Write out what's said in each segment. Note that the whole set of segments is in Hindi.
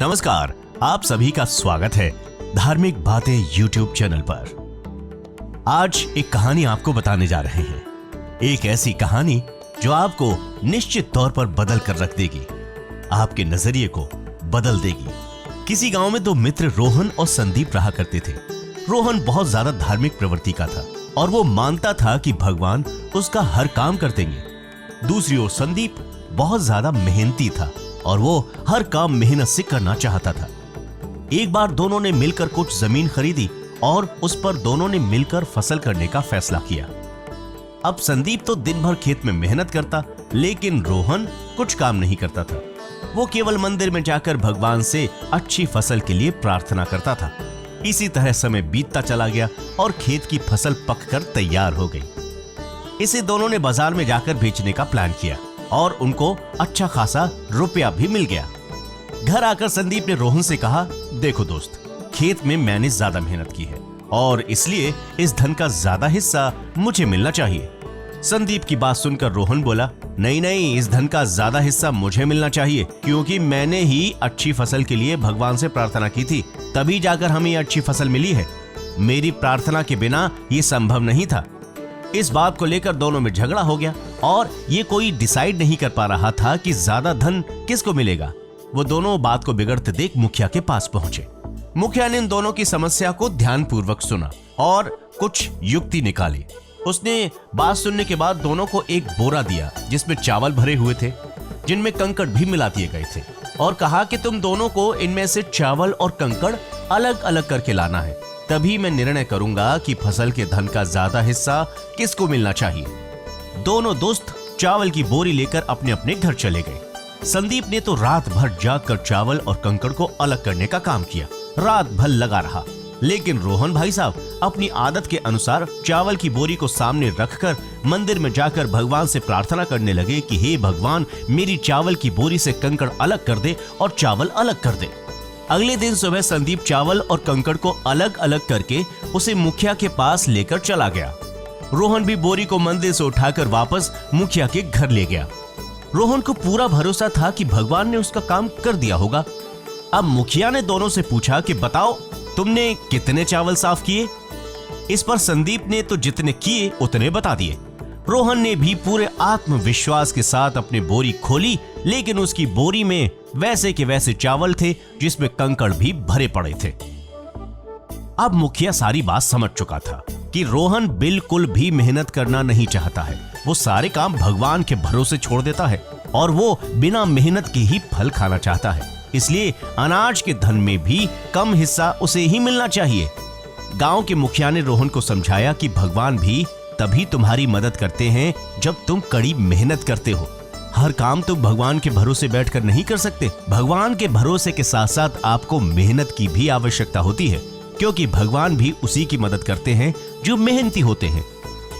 नमस्कार, आप सभी का स्वागत है धार्मिक बातें यूट्यूब चैनल पर। आज एक कहानी आपको बताने जा रहे हैं। एक ऐसी कहानी जो आपको निश्चित तौर पर बदल कर रख देगी, आपके नजरिए को बदल देगी। किसी गांव में दो मित्र रोहन और संदीप रहा करते थे। रोहन बहुत ज्यादा धार्मिक प्रवृत्ति का था और वो मानता था कि भगवान उसका हर काम कर देंगे। दूसरी ओर संदीप बहुत ज्यादा मेहनती था और वो हर काम मेहनत से करना चाहता था। एक बार दोनों ने मिलकर कुछ जमीन खरीदी और उस पर दोनों ने मिलकर फसल करने का फैसला किया। अब संदीप तो दिन भर खेत में मेहनत करता, लेकिन रोहन कुछ काम नहीं करता था। वो केवल मंदिर में जाकर भगवान से अच्छी फसल के लिए प्रार्थना करता था। इसी तरह समय बीतता चला गया और खेत की फसल पककर तैयार हो गई। इसे दोनों ने बाजार में जाकर बेचने का प्लान किया और उनको अच्छा खासा रुपया भी मिल गया। घर आकर संदीप ने रोहन से कहा, देखो दोस्त, खेत में मैंने ज्यादा मेहनत की है और इसलिए इस धन का ज्यादा हिस्सा मुझे मिलना चाहिए। संदीप की बात सुनकर रोहन बोला, नहीं, इस धन का ज्यादा हिस्सा मुझे मिलना चाहिए, क्योंकि मैंने ही अच्छी फसल के लिए भगवान से प्रार्थना की थी, तभी जाकर हमें अच्छी फसल मिली है। मेरी प्रार्थना के बिना ये संभव नहीं था। इस बात को लेकर दोनों में झगड़ा हो गया और ये कोई डिसाइड नहीं कर पा रहा था कि ज्यादा धन किसको मिलेगा। वो दोनों बात को बिगड़ते देख मुखिया के पास पहुंचे। मुखिया ने इन दोनों की समस्या को ध्यानपूर्वक सुना और कुछ युक्ति निकाली। उसने बात सुनने के बाद दोनों को एक बोरा दिया जिसमें चावल भरे हुए थे, जिनमें कंकड़ भी मिला दिए गए थे, और कहा कि तुम दोनों को इनमें से चावल और कंकड़ अलग अलग करके लाना है, तभी मैं निर्णय करूंगा कि फसल के धन का ज्यादा हिस्सा किसको मिलना चाहिए। दोनों दोस्त चावल की बोरी लेकर अपने अपने घर चले गए। संदीप ने तो रात भर जागकर चावल और कंकड़ को अलग करने का काम किया। रात भर लगा रहा, लेकिन रोहन भाई साहब अपनी आदत के अनुसार चावल की बोरी को सामने रखकर मंदिर में जाकर भगवान से प्रार्थना करने लगे कि हे भगवान, मेरी चावल की बोरी से कंकड़ अलग कर दे और चावल अलग कर दे। अगले दिन सुबह संदीप चावल और कंकड़ को अलग अलग करके उसे मुखिया के पास लेकर चला गया। रोहन भी बोरी को मंदिर से उठाकर वापस मुखिया के घर ले गया। रोहन को पूरा भरोसा था कि भगवान ने उसका काम कर दिया होगा। अब मुखिया ने दोनों से पूछा कि बताओ, तुमने कितने चावल साफ किए? इस पर संदीप ने तो जितने किए उतने बता दिए। रोहन ने भी पूरे आत्मविश्वास के साथ अपनी बोरी खोली, लेकिन उसकी बोरी में वैसे के वैसे चावल थे जिसमें कंकड़ भी भरे पड़े थे। अब मुखिया सारी बात समझ चुका था कि रोहन बिल्कुल भी मेहनत करना नहीं चाहता है। वो सारे काम भगवान के भरोसे छोड़ देता है और वो बिना मेहनत के ही फल खाना चाहता है। इसलिए अनाज के धन में भी कम हिस्सा उसे ही मिलना चाहिए। गांव के मुखिया ने रोहन को समझाया कि भगवान भी तभी तुम्हारी मदद करते हैं जब तुम कड़ी मेहनत करते हो। हर काम तुम भगवान के भरोसे बैठकर नहीं कर सकते। भगवान के भरोसे के साथ साथ आपको मेहनत की भी आवश्यकता होती है, क्योंकि भगवान भी उसी की मदद करते हैं जो मेहनती होते हैं।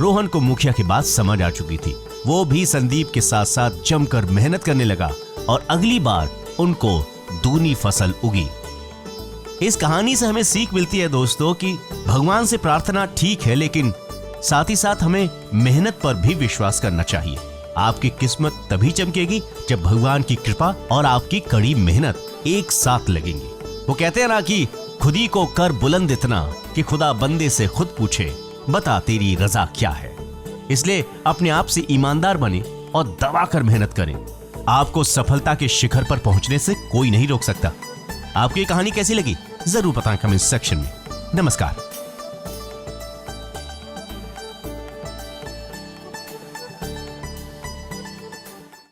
रोहन को मुखिया की बात समझ आ चुकी थी। वो भी संदीप के साथ साथ जमकर मेहनत करने लगा और अगली बार उनको दूनी फसल उगी। इस कहानी से हमें सीख मिलती है दोस्तों कि भगवान से प्रार्थना ठीक है, लेकिन साथ ही साथ हमें मेहनत पर भी विश्वास करना चाहिए। आपकी किस्मत तभी चमकेगी जब भगवान की कृपा और आपकी कड़ी मेहनत एक साथ लगेंगी। वो कहते हैं ना कि खुदी को कर बुलंद इतना कि खुदा बंदे से खुद पूछे, बता तेरी रजा क्या है। इसलिए अपने आप से ईमानदार बने और दबा कर मेहनत करें। आपको सफलता के शिखर पर पहुंचने से कोई नहीं रोक सकता। आपको ये कहानी कैसी लगी जरूर बताएं कमेंट सेक्शन में। नमस्कार।